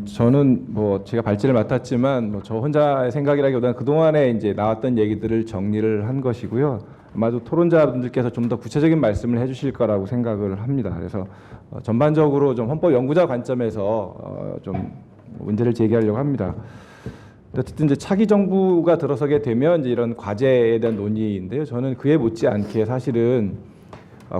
저는 제가 발제를 맡았지만 저 혼자의 생각이라기보다는 그동안에 이제 나왔던 얘기들을 정리를 한 것이고요. 아마도 토론자분들께서 좀 더 구체적인 말씀을 해주실 거라고 생각을 합니다. 그래서 전반적으로 좀 헌법 연구자 관점에서 좀 문제를 제기하려고 합니다. 어쨌든 이제 차기 정부가 들어서게 되면 이제 이런 과제에 대한 논의인데요. 저는 그에 못지않게 사실은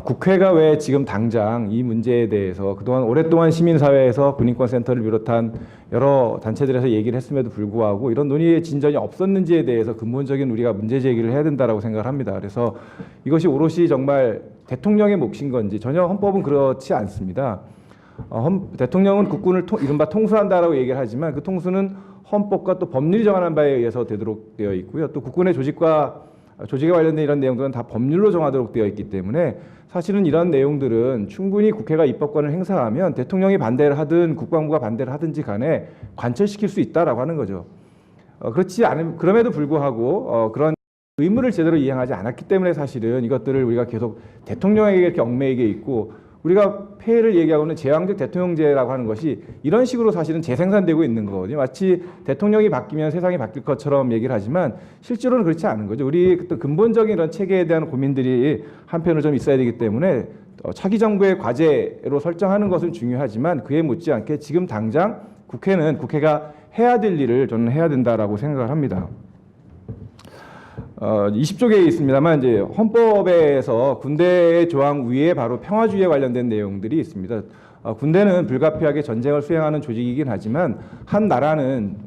국회가 왜 지금 당장 이 문제에 대해서 그동안 오랫동안 시민사회에서 군인권센터를 비롯한 여러 단체들에서 얘기를 했음에도 불구하고 이런 논의의 진전이 없었는지에 대해서 근본적인 우리가 문제 제기를 해야 된다고 생각을 합니다. 그래서 이것이 오롯이 정말 대통령의 몫인 건지 전혀 헌법은 그렇지 않습니다. 대통령은 국군을 이른바 통수한다라고 얘기를 하지만 그 통수는 헌법과 또 법률이 정하는 바에 의해서 되도록 되어 있고요. 또 국군의 조직에 관련된 이런 내용들은 다 법률로 정하도록 되어 있기 때문에 사실은 이런 내용들은 충분히 국회가 입법권을 행사하면 대통령이 반대를 하든 국방부가 반대를 하든지 간에 관철시킬 수 있다라고 하는 거죠. 그렇지 않음 그럼에도 불구하고 그런 의무를 제대로 이행하지 않았기 때문에 사실은 이것들을 우리가 계속 대통령에게 이렇게 얽매이게 있고 우리가 폐해를 얘기하고는 제왕적 대통령제라고 하는 것이 이런 식으로 사실은 재생산되고 있는 거거든요. 마치 대통령이 바뀌면 세상이 바뀔 것처럼 얘기를 하지만 실제로는 그렇지 않은 거죠. 우리 또 근본적인 이런 체계에 대한 고민들이 한편으로 좀 있어야 되기 때문에 차기 정부의 과제로 설정하는 것은 중요하지만 그에 못지않게 지금 당장 국회가 해야 될 일을 저는 해야 된다라고 생각을 합니다. 20조계에 있습니다만 이제 헌법에서 군대의 조항 위에 바로 평화주의에 관련된 내용들이 있습니다. 군대는 불가피하게 전쟁을 수행하는 조직이긴 하지만 한 나라는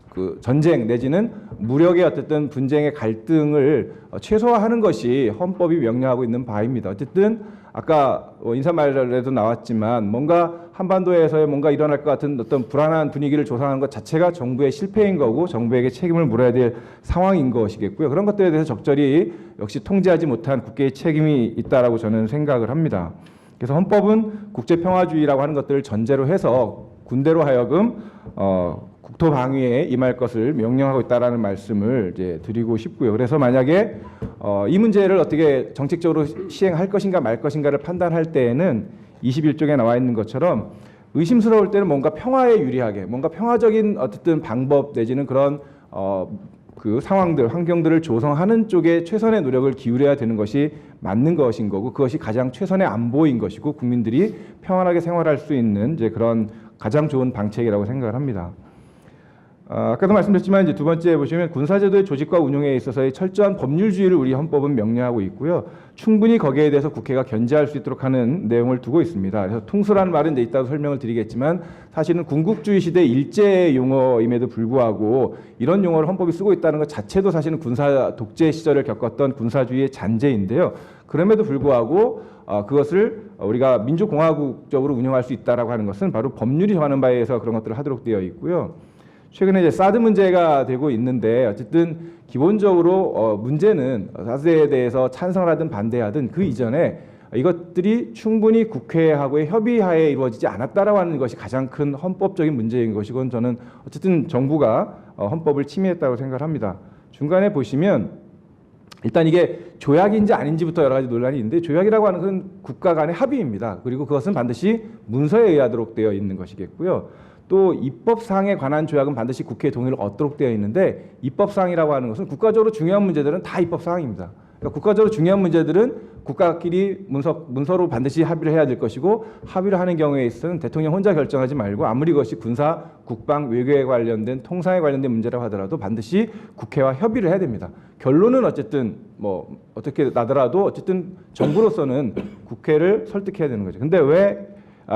그 전쟁 내지는 무력의 어쨌든 분쟁의 갈등을 최소화하는 것이 헌법이 명령하고 있는 바입니다. 어쨌든 아까 인사말에도 나왔지만 뭔가 한반도에서의 뭔가 일어날 것 같은 어떤 불안한 분위기를 조성하는 것 자체가 정부의 실패인 거고 정부에게 책임을 물어야 될 상황인 것이겠고요. 그런 것들에 대해서 적절히 역시 통제하지 못한 국회의 책임이 있다라고 저는 생각을 합니다. 그래서 헌법은 국제평화주의라고 하는 것들을 전제로 해서 군대로 하여금 국토 방위에 임할 것을 명령하고 있다라는 말씀을 이제 드리고 싶고요. 그래서 만약에 이 문제를 어떻게 정책적으로 시행할 것인가 말 것인가를 판단할 때에는 21쪽에 나와 있는 것처럼 의심스러울 때는 뭔가 평화에 유리하게 뭔가 평화적인 어쨌든 방법 내지는 그런 그 상황들, 환경들을 조성하는 쪽에 최선의 노력을 기울여야 되는 것이 맞는 것인 거고 그것이 가장 최선의 안보인 것이고 국민들이 평안하게 생활할 수 있는 이제 그런 가장 좋은 방책이라고 생각을 합니다. 아까도 말씀드렸지만 이제 두 번째 보시면 군사제도의 조직과 운용에 있어서의 철저한 법률주의를 우리 헌법은 명령하고 있고요. 충분히 거기에 대해서 국회가 견제할 수 있도록 하는 내용을 두고 있습니다. 그래서 통수라는 말은 이제 이따가 설명을 드리겠지만 사실은 군국주의 시대 일제 용어임에도 불구하고 이런 용어를 헌법이 쓰고 있다는 것 자체도 사실은 군사 독재 시절을 겪었던 군사주의의 잔재인데요. 그럼에도 불구하고 그것을 우리가 민주공화국적으로 운영할 수 있다라고 하는 것은 바로 법률이 정하는 바에 의해서 그런 것들을 하도록 되어 있고요. 최근에 이제 사드 문제가 되고 있는데 어쨌든 기본적으로 문제는 사드에 대해서 찬성을 하든 반대하든 그 이전에 이것들이 충분히 국회하고의 협의하에 이루어지지 않았다라고 하는 것이 가장 큰 헌법적인 문제인 것이고 저는 어쨌든 정부가 헌법을 침해했다고 생각을 합니다. 중간에 보시면 일단 이게 조약인지 아닌지부터 여러 가지 논란이 있는데 조약이라고 하는 것은 국가 간의 합의입니다. 그리고 그것은 반드시 문서에 의하도록 되어 있는 것이겠고요. 또 입법사항에 관한 조약은 반드시 국회의 동의를 얻도록 되어 있는데 입법사항이라고 하는 것은 국가적으로 중요한 문제들은 다 입법사항입니다. 그러니까 국가적으로 중요한 문제들은 국가끼리 문서로 반드시 합의를 해야 될 것이고 합의를 하는 경우에 있어서는 대통령 혼자 결정하지 말고 아무리 그것이 군사, 국방, 외교에 관련된 통상에 관련된 문제라고 하더라도 반드시 국회와 협의를 해야 됩니다. 결론은 어쨌든 어떻게 나더라도 어쨌든 정부로서는 국회를 설득해야 되는 거죠. 근데 왜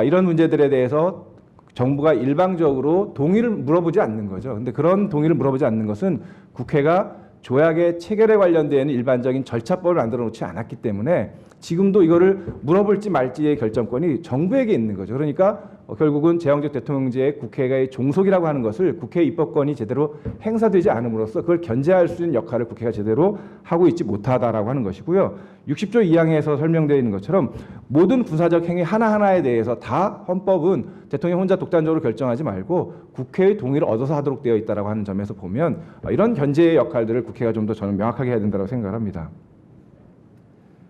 이런 문제들에 대해서 정부가 일방적으로 동의를 물어보지 않는 거죠. 근데 그런 동의를 물어보지 않는 것은 국회가 조약의 체결에 관련된 일반적인 절차법을 만들어 놓지 않았기 때문에 지금도 이거를 물어볼지 말지의 결정권이 정부에게 있는 거죠. 그러니까 결국은 제왕적 대통령제의 국회의 종속이라고 하는 것을 국회 입법권이 제대로 행사되지 않음으로써 그걸 견제할 수 있는 역할을 국회가 제대로 하고 있지 못하다라고 하는 것이고요. 60조 2항에서 설명되어 있는 것처럼 모든 군사적 행위 하나하나에 대해서 다 헌법은 대통령 혼자 독단적으로 결정하지 말고 국회의 동의를 얻어서 하도록 되어 있다라고 하는 점에서 보면 이런 견제의 역할들을 국회가 좀 더 저는 명확하게 해야 된다고 생각을 합니다.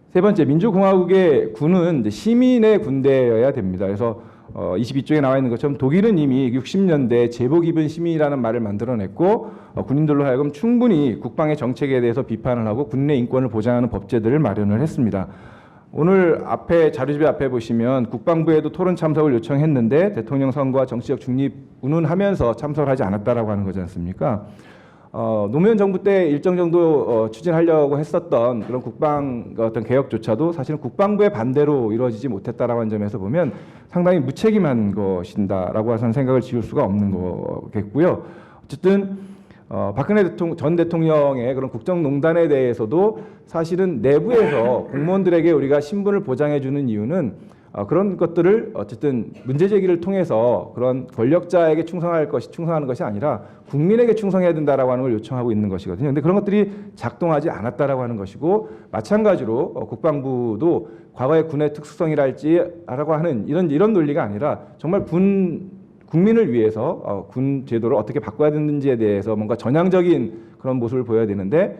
세 번째, 민주공화국의 군은 이제 시민의 군대여야 됩니다. 그래서 22쪽에 나와 있는 것처럼 독일은 이미 60년대 제복 입은 시민이라는 말을 만들어냈고 군인들로 하여금 충분히 국방의 정책에 대해서 비판을 하고 군인의 인권을 보장하는 법제들을 마련을 했습니다. 오늘 앞에 자료집에 앞에 보시면 국방부에도 토론 참석을 요청했는데 대통령 선거와 정치적 중립 운운하면서 참석을 하지 않았다라고 하는 거지 않습니까? 노무현 정부 때 일정 정도 추진하려고 했었던 그런 국방 어떤 개혁조차도 사실은 국방부의 반대로 이루어지지 못했다라고 하는 점에서 보면 상당히 무책임한 것인다라고 해서는 생각을 지울 수가 없는 거겠고요. 어쨌든 박근혜 전 대통령의 그런 국정농단에 대해서도 사실은 내부에서 공무원들에게 우리가 신분을 보장해주는 이유는 그런 것들을 어쨌든 문제 제기를 통해서 그런 권력자에게 충성하는 것이 아니라 국민에게 충성해야 된다라고 하는 걸 요청하고 있는 것이거든요. 그런데 그런 것들이 작동하지 않았다라고 하는 것이고 마찬가지로 국방부도 과거의 군의 특수성이랄지라고 하는 이런 논리가 아니라 정말 국민을 위해서 군 제도를 어떻게 바꿔야 되는지에 대해서 뭔가 전향적인 그런 모습을 보여야 되는데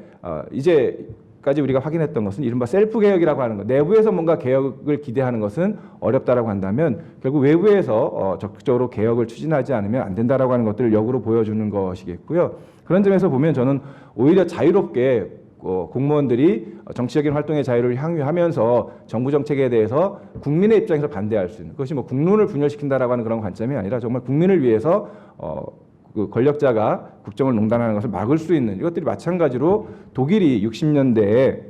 이제까지 우리가 확인했던 것은 이른바 셀프 개혁이라고 하는 것, 내부에서 뭔가 개혁을 기대하는 것은 어렵다라고 한다면 결국 외부에서 적극적으로 개혁을 추진하지 않으면 안 된다라고 하는 것들을 역으로 보여주는 것이겠고요. 그런 점에서 보면 저는 오히려 자유롭게 공무원들이 정치적인 활동의 자유를 향유하면서 정부 정책에 대해서 국민의 입장에서 반대할 수 있는 그것이 뭐 국론을 분열시킨다라고 하는 그런 관점이 아니라 정말 국민을 위해서 그 권력자가 국정을 농단하는 것을 막을 수 있는 이것들이 마찬가지로 독일이 60년대에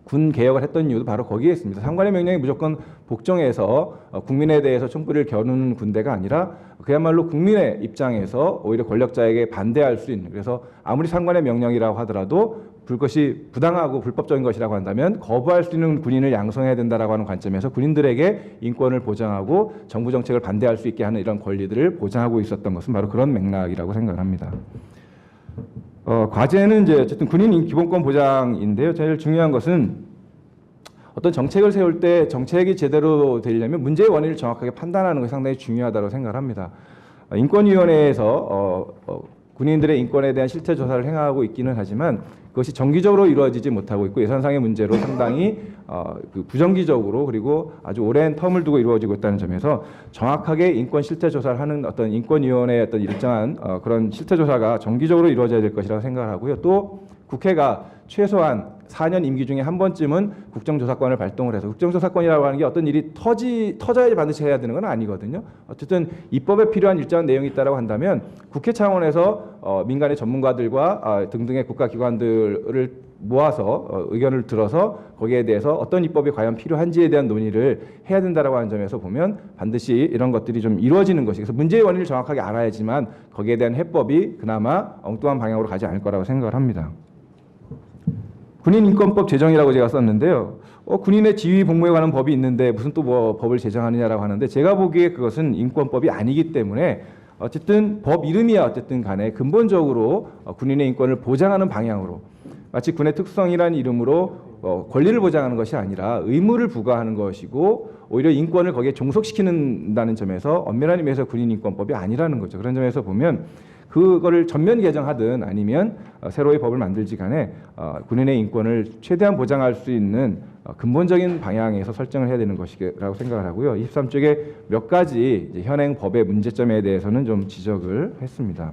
군 개혁을 했던 이유도 바로 거기에 있습니다. 상관의 명령이 무조건 복종해서 국민에 대해서 총구리를 겨누는 군대가 아니라 그야말로 국민의 입장에서 오히려 권력자에게 반대할 수 있는 그래서 아무리 상관의 명령이라고 하더라도 그것이 부당하고 불법적인 것이라고 한다면 거부할 수 있는 군인을 양성해야 된다라고 하는 관점에서 군인들에게 인권을 보장하고 정부 정책을 반대할 수 있게 하는 이런 권리들을 보장하고 있었던 것은 바로 그런 맥락이라고 생각합니다. 과제는 이제 어쨌든 군인 기본권 보장인데요. 제일 중요한 것은 어떤 정책을 세울 때 정책이 제대로 되려면 문제의 원인을 정확하게 판단하는 것이 상당히 중요하다고 생각합니다. 인권위원회에서 군인들의 인권에 대한 실태 조사를 행하고 있기는 하지만 그것이 정기적으로 이루어지지 못하고 있고 예산상의 문제로 상당히 부정기적으로 그리고 아주 오랜 텀을 두고 이루어지고 있다는 점에서 정확하게 인권 실태 조사를 하는 어떤 인권위원회의 어떤 일정한 그런 실태 조사가 정기적으로 이루어져야 될 것이라고 생각을 하고요. 또 국회가 최소한 4년 임기 중에 한 번쯤은 국정조사권을 발동을 해서 국정조사권이라고 하는 게 어떤 일이 터져야지 반드시 해야 되는 건 아니거든요. 어쨌든 입법에 필요한 일정한 내용이 있다고 한다면 국회 차원에서 민간의 전문가들과 등등의 국가기관들을 모아서 의견을 들어서 거기에 대해서 어떤 입법이 과연 필요한지에 대한 논의를 해야 된다라고 하는 점에서 보면 반드시 이런 것들이 좀 이루어지는 것이 그래서 문제의 원인을 정확하게 알아야지만 거기에 대한 해법이 그나마 엉뚱한 방향으로 가지 않을 거라고 생각을 합니다. 군인인권법 제정이라고 제가 썼는데요. 군인의 지휘 복무에 관한 법이 있는데 무슨 또 뭐 법을 제정하느냐라고 하는데 제가 보기에 그것은 인권법이 아니기 때문에 어쨌든 법 이름이야 어쨌든 간에 근본적으로 군인의 인권을 보장하는 방향으로 마치 군의 특성이라는 이름으로 권리를 보장하는 것이 아니라 의무를 부과하는 것이고 오히려 인권을 거기에 종속시키는다는 점에서 엄밀한 의미에서 군인인권법이 아니라는 거죠. 그런 점에서 보면 그거를 전면 개정하든 아니면 새로의 법을 만들지 간에 군인의 인권을 최대한 보장할 수 있는 근본적인 방향에서 설정을 해야 되는 것이라고 생각을 하고요. 23쪽에 몇 가지 현행 법의 문제점에 대해서는 좀 지적을 했습니다.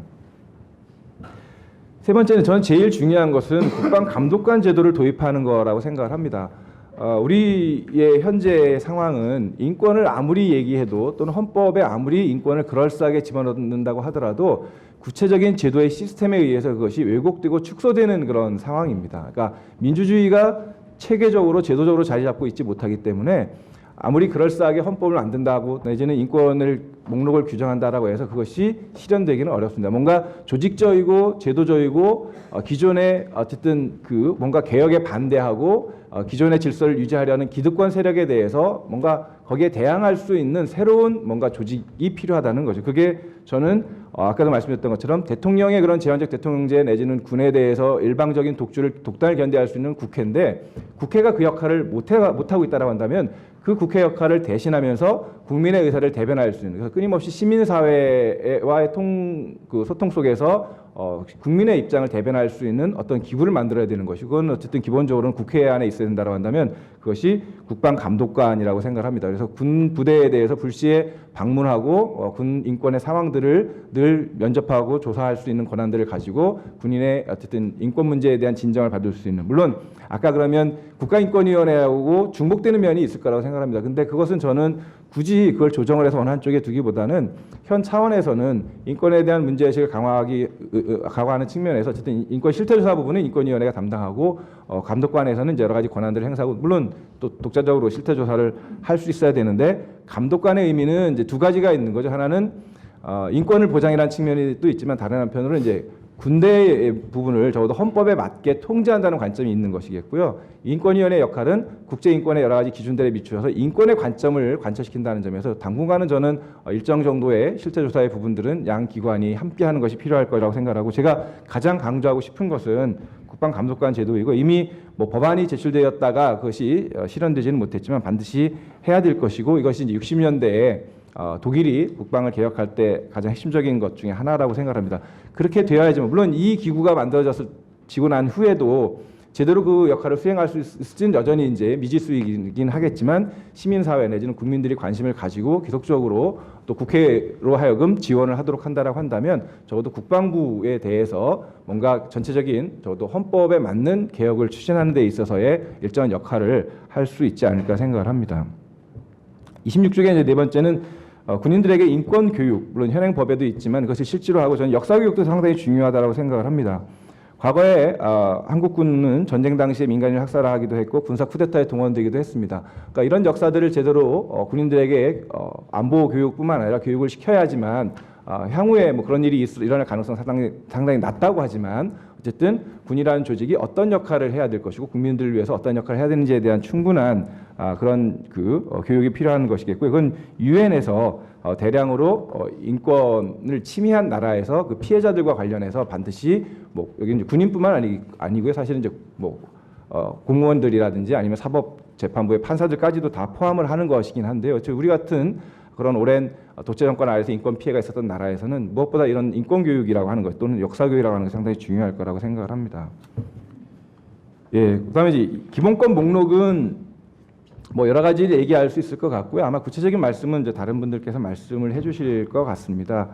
세 번째는 저는 제일 중요한 것은 국방감독관 제도를 도입하는 거라고 생각을 합니다. 우리의 현재 상황은 인권을 아무리 얘기해도 또는 헌법에 아무리 인권을 그럴싸하게 집어넣는다고 하더라도 구체적인 제도의 시스템에 의해서 그것이 왜곡되고 축소되는 그런 상황입니다. 그러니까 민주주의가 체계적으로 제도적으로 자리 잡고 있지 못하기 때문에 아무리 그럴싸하게 헌법을 만든다고 내지는 인권을 목록을 규정한다라고 해서 그것이 실현되기는 어렵습니다. 뭔가 조직적이고 제도적이고 기존의 어쨌든 그 뭔가 개혁에 반대하고 기존의 질서를 유지하려는 기득권 세력에 대해서 뭔가 거기에 대항할 수 있는 새로운 뭔가 조직이 필요하다는 거죠. 그게 저는 아까도 말씀드렸던 것처럼 대통령의 그런 제한적 대통령제 내지는 군에 대해서 일방적인 독단을 견제할 수 있는 국회인데 국회가 그 역할을 못하고 있다고 한다면 그 국회 역할을 대신하면서 국민의 의사를 대변할 수 있는, 그래서 끊임없이 시민사회와의 소통 속에서 국민의 입장을 대변할 수 있는 어떤 기구를 만들어야 되는 것이고, 그건 어쨌든 기본적으로는 국회 안에 있어야 된다고 한다면 그것이 국방감독관이라고 생각합니다. 그래서 군 부대에 대해서 불시에 방문하고 군 인권의 상황들을 늘 면접하고 조사할 수 있는 권한들을 가지고 군인의 어쨌든 인권 문제에 대한 진정을 받을 수 있는, 물론 아까 그러면 국가인권위원회하고 중복되는 면이 있을 거라고 생각합니다. 근데 그것은 저는 굳이 그걸 조정을 해서 어느 한쪽에 두기보다는 현 차원에서는 인권에 대한 문제의식을 강화하는 측면에서 어쨌든 인권 실태조사 부분은 인권위원회가 담당하고 감독관에서는 여러 가지 권한들을 행사하고, 물론 또 독자적으로 실태조사를 할 수 있어야 되는데, 감독관의 의미는 이제 두 가지가 있는 거죠. 하나는 인권을 보장이라는 측면이 또 있지만, 다른 한편으로는 이제 군대의 부분을 적어도 헌법에 맞게 통제한다는 관점이 있는 것이겠고요. 인권위원회 역할은 국제인권의 여러 가지 기준들에 비추어서 인권의 관점을 관철시킨다는 점에서 당분간은 저는 일정 정도의 실태조사의 부분들은 양 기관이 함께하는 것이 필요할 거라고 생각하고, 제가 가장 강조하고 싶은 것은 국방감독관 제도이고, 이미 뭐 법안이 제출되었다가 그것이 실현되지는 못했지만 반드시 해야 될 것이고, 이것이 이제 60년대에 독일이 국방을 개혁할 때 가장 핵심적인 것 중에 하나라고 생각합니다. 그렇게 되어야지만, 물론 이 기구가 만들어지고 난 후에도 제대로 그 역할을 수행할 수 있을지는 여전히 이제 미지수이긴 하겠지만, 시민사회 내지는 국민들이 관심을 가지고 계속적으로 또 국회로 하여금 지원을 하도록 한다라고 한다면, 적어도 국방부에 대해서 뭔가 전체적인 적어도 헌법에 맞는 개혁을 추진하는 데 있어서의 일정한 역할을 할 수 있지 않을까 생각을 합니다. 26쪽의 이제 네 번째는 군인들에게 인권 교육, 물론 현행 법에도 있지만 그것을 실제로 하고, 저는 역사 교육도 상당히 중요하다고 생각을 합니다. 과거에 한국군은 전쟁 당시에 민간인을 학살하기도 했고 군사 쿠데타에 동원되기도 했습니다. 그러니까 이런 역사들을 제대로 군인들에게 안보 교육뿐만 아니라 교육을 시켜야지만 향후에 뭐 그런 일이 일어날 가능성 상당히 낮다고 하지만, 어쨌든 군이라는 조직이 어떤 역할을 해야 될 것이고 국민들을 위해서 어떤 역할을 해야 되는지에 대한 충분한 그런 교육이 필요한 것이겠고요. 그건 유엔에서 대량으로 인권을 침해한 나라에서 그 피해자들과 관련해서 반드시 뭐 여기 이제 군인뿐만 아니고요. 사실은 이제 뭐 공무원들이라든지 아니면 사법재판부의 판사들까지도 다 포함을 하는 것이긴 한데요. 우리 같은 그런 오랜 독재 정권 아래서 인권 피해가 있었던 나라에서는 무엇보다 이런 인권 교육이라고 하는 것 또는 역사 교육이라고 하는 것이 상당히 중요할 거라고 생각을 합니다. 예, 그다음에 이제 기본권 목록은 뭐 여러 가지 얘기할 수 있을 것 같고요. 아마 구체적인 말씀은 이제 다른 분들께서 말씀을 해주실 것 같습니다.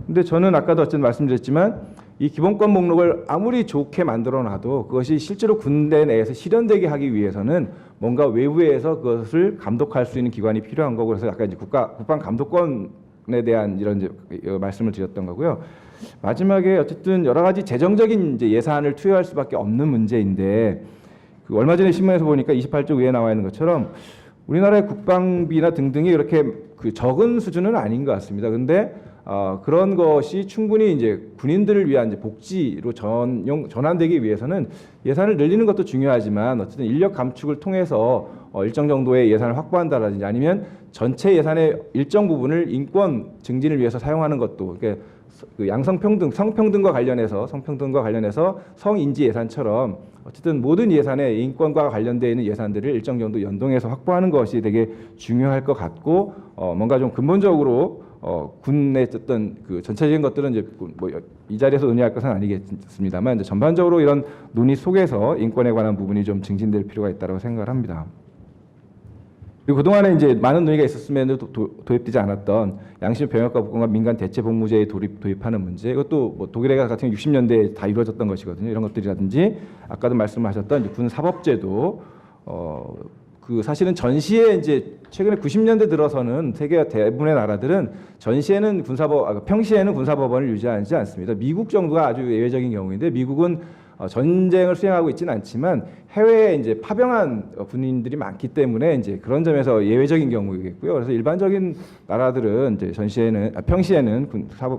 근데 저는 아까도 어쨌든 말씀드렸지만, 이 기본권 목록을 아무리 좋게 만들어놔도 그것이 실제로 군대 내에서 실현되게 하기 위해서는 뭔가 외부에서 그것을 감독할 수 있는 기관이 필요한 거고, 그래서 아까 이제 국방감독권에 대한 이런 이제 말씀을 드렸던 거고요. 마지막에 어쨌든 여러 가지 재정적인 이제 예산을 투여할 수밖에 없는 문제인데, 얼마 전에 신문에서 보니까 28쪽 위에 나와 있는 것처럼 우리나라의 국방비나 등등이 그렇게 적은 수준은 아닌 것 같습니다. 그런데 그런 것이 충분히 이제 군인들을 위한 이제 복지로 전환되기 위해서는 예산을 늘리는 것도 중요하지만, 어쨌든 인력 감축을 통해서 일정 정도의 예산을 확보한다든지, 아니면 전체 예산의 일정 부분을 인권 증진을 위해서 사용하는 것도, 그러니까 양성평등, 성평등과 관련해서 성인지 예산처럼 어쨌든 모든 예산에 인권과 관련되어 있는 예산들을 일정 정도 연동해서 확보하는 것이 되게 중요할 것 같고, 뭔가 좀 근본적으로 군의 어떤 그 전체적인 것들은 이제 뭐 이 자리에서 논의할 것은 아니겠습니다만, 이제 전반적으로 이런 논의 속에서 인권에 관한 부분이 좀 증진될 필요가 있다고 생각을 합니다. 그리고 그동안에 이제 많은 논의가 있었음에도 도입되지 않았던 양심 병역과 복권과 민간 대체 복무제에 도입하는 문제, 이것도 뭐 독일의 같은 60년대에 다 이루어졌던 것이거든요. 이런 것들이라든지 아까도 말씀하셨던 군 사법제도, 그 사실은 전시에 이제 최근에 90년대 들어서는 세계 대부분의 나라들은 전시에는 평시에는 군사법원을 유지하지 않습니다. 미국 정도가 아주 예외적인 경우인데, 미국은 전쟁을 수행하고 있지는 않지만 해외에 이제 파병한 군인들이 많기 때문에 이제 그런 점에서 예외적인 경우이겠고요. 그래서 일반적인 나라들은 이제 평시에는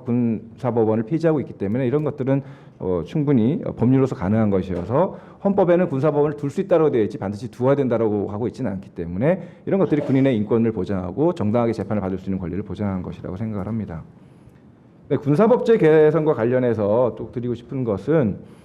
군사법원을 폐지하고 있기 때문에 이런 것들은 충분히 법률로서 가능한 것이어서, 헌법에는 군사법원을 둘 수 있다고 되어 있지 반드시 두어야 된다고 하고 있지는 않기 때문에 이런 것들이 군인의 인권을 보장하고 정당하게 재판을 받을 수 있는 권리를 보장한 것이라고 생각을 합니다. 네, 군사법제 개선과 관련해서 또 드리고 싶은 것은,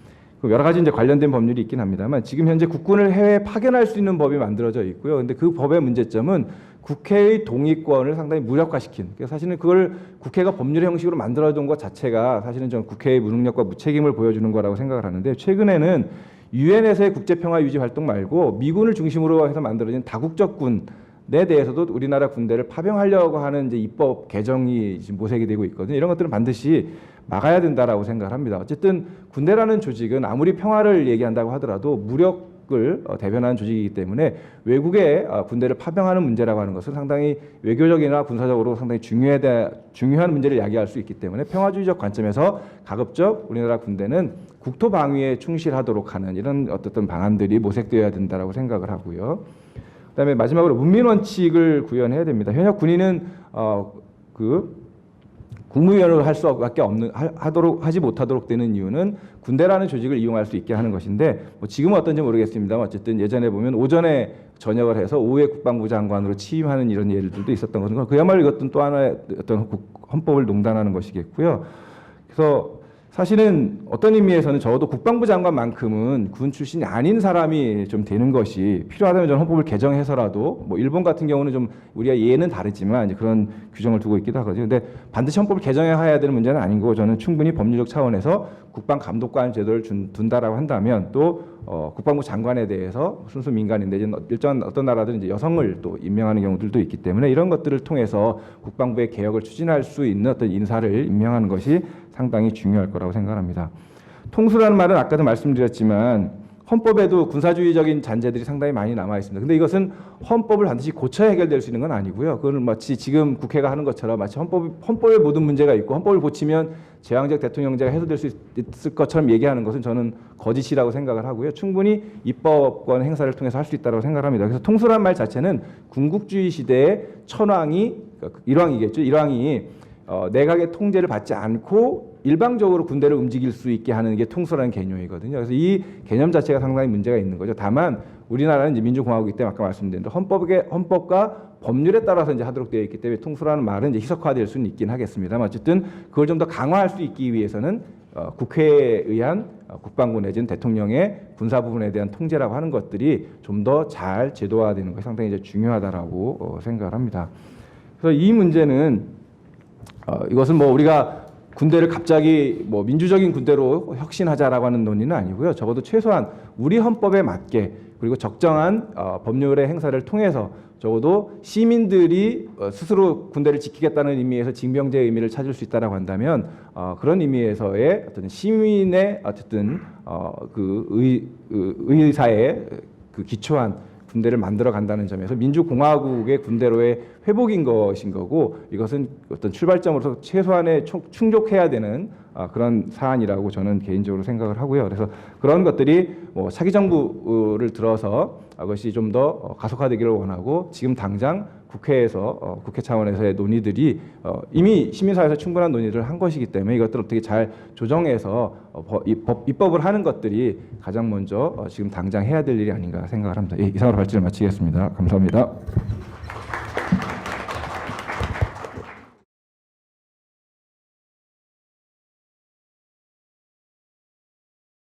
여러 가지 이제 관련된 법률이 있긴 합니다만, 지금 현재 국군을 해외에 파견할 수 있는 법이 만들어져 있고요. 근데 그 법의 문제점은 국회의 동의권을 상당히 무력화시킨. 그래서 사실은 그걸 국회가 법률의 형식으로 만들어둔 것 자체가 사실은 전 국회의 무능력과 무책임을 보여주는 거라고 생각을 하는데, 최근에는 유엔에서의 국제평화 유지 활동 말고 미군을 중심으로 해서 만들어진 다국적 군에 대해서도 우리나라 군대를 파병하려고 하는 이제 입법 개정이 지금 모색이 되고 있거든요. 이런 것들은 반드시 막아야 된다라고 생각을 합니다. 어쨌든 군대라는 조직은 아무리 평화를 얘기한다고 하더라도 무력을 대변하는 조직이기 때문에 외국에 군대를 파병하는 문제라고 하는 것은 상당히 외교적이나 군사적으로 상당히 중요한 문제를 야기할 수 있기 때문에 평화주의적 관점에서 가급적 우리나라 군대는 국토 방위에 충실하도록 하는 이런 어떤 방안들이 모색되어야 된다라고 생각을 하고요. 그다음에 마지막으로 문민 원칙을 구현해야 됩니다. 현역 군인은 국무위원으로 할 수밖에 없는 하지 못하도록 되는 이유는 군대라는 조직을 이용할 수 있게 하는 것인데, 뭐 지금은 어떤지 모르겠습니다만 어쨌든 예전에 보면 오전에 전역을 해서 오후에 국방부 장관으로 취임하는 이런 예들도 있었던 것은 그야말로 이것도 또 하나의 어떤 헌법을 농단하는 것이겠고요. 그래서 사실은 어떤 의미에서는 적어도 국방부 장관만큼은 군 출신이 아닌 사람이 좀 되는 것이 필요하다면 저는 헌법을 개정해서라도, 뭐 일본 같은 경우는 좀 우리가 예는 다르지만 이제 그런 규정을 두고 있기도 하거든요. 근데 반드시 헌법을 개정해야 되는 문제는 아닌 거고, 저는 충분히 법률적 차원에서 국방감독관 제도를 둔다라고 한다면 또 국방부 장관에 대해서 순수 민간인데 이제 일정한 어떤 나라들은 이제 여성을 또 임명하는 경우들도 있기 때문에 이런 것들을 통해서 국방부의 개혁을 추진할 수 있는 어떤 인사를 임명하는 것이 상당히 중요할 거라고 생각합니다. 통수라는 말은 아까도 말씀드렸지만 헌법에도 군사주의적인 잔재들이 상당히 많이 남아 있습니다. 근데 이것은 헌법을 반드시 고쳐 해결될 수 있는 건 아니고요. 그건 마치 지금 국회가 하는 것처럼 마치 헌법에 모든 문제가 있고 헌법을 고치면 제왕적 대통령제가 해소될 수 있을 것처럼 얘기하는 것은 저는 거짓이라고 생각을 하고요. 충분히 입법권 행사를 통해서 할 수 있다고 생각합니다. 그래서 통수란 말 자체는 군국주의 시대의 천황이, 일왕이겠죠. 일왕이 내각의 통제를 받지 않고 일방적으로 군대를 움직일 수 있게 하는 게 통수라는 개념이거든요. 그래서 이 개념 자체가 상당히 문제가 있는 거죠. 다만 우리나라는 이제 민주공화국이기 때문에 아까 말씀드린 대로 헌법과 법률에 따라서 이제 하도록 되어 있기 때문에 통수라는 말은 이제 희석화될 수는 있긴 하겠습니다만 어쨌든 그걸 좀 더 강화할 수 있기 위해서는 국회에 의한 국방부 내지는 대통령의 군사 부분에 대한 통제라고 하는 것들이 좀 더 잘 제도화되는 것이 상당히 이제 중요하다라고 생각을 합니다. 그래서 이 문제는 이것은 뭐 우리가 군대를 갑자기 뭐 민주적인 군대로 혁신하자라고 하는 논의는 아니고요. 적어도 최소한 우리 헌법에 맞게 그리고 적정한 법률의 행사를 통해서 적어도 시민들이 스스로 군대를 지키겠다는 의미에서 징병제의 의미를 찾을 수 있다라고 한다면 그런 의미에서의 어떤 시민의 어쨌든 의사에 기초한 군대를 만들어 간다는 점에서 민주공화국의 군대로의 회복인 것인 거고, 이것은 어떤 출발점으로서 최소한의 충족해야 되는 그런 사안이라고 저는 개인적으로 생각을 하고요. 그래서 그런 것들이 뭐 차기 정부를 들어서 그것이 좀 더 가속화되기를 원하고, 지금 당장 국회에서 국회 차원에서의 논의들이 이미 시민사회에서 충분한 논의를 한 것이기 때문에 이것들을 어떻게 잘 조정해서 입법을 하는 것들이 가장 먼저 지금 당장 해야 될 일이 아닌가 생각을 합니다. 예, 이상으로 발제를 마치겠습니다. 감사합니다.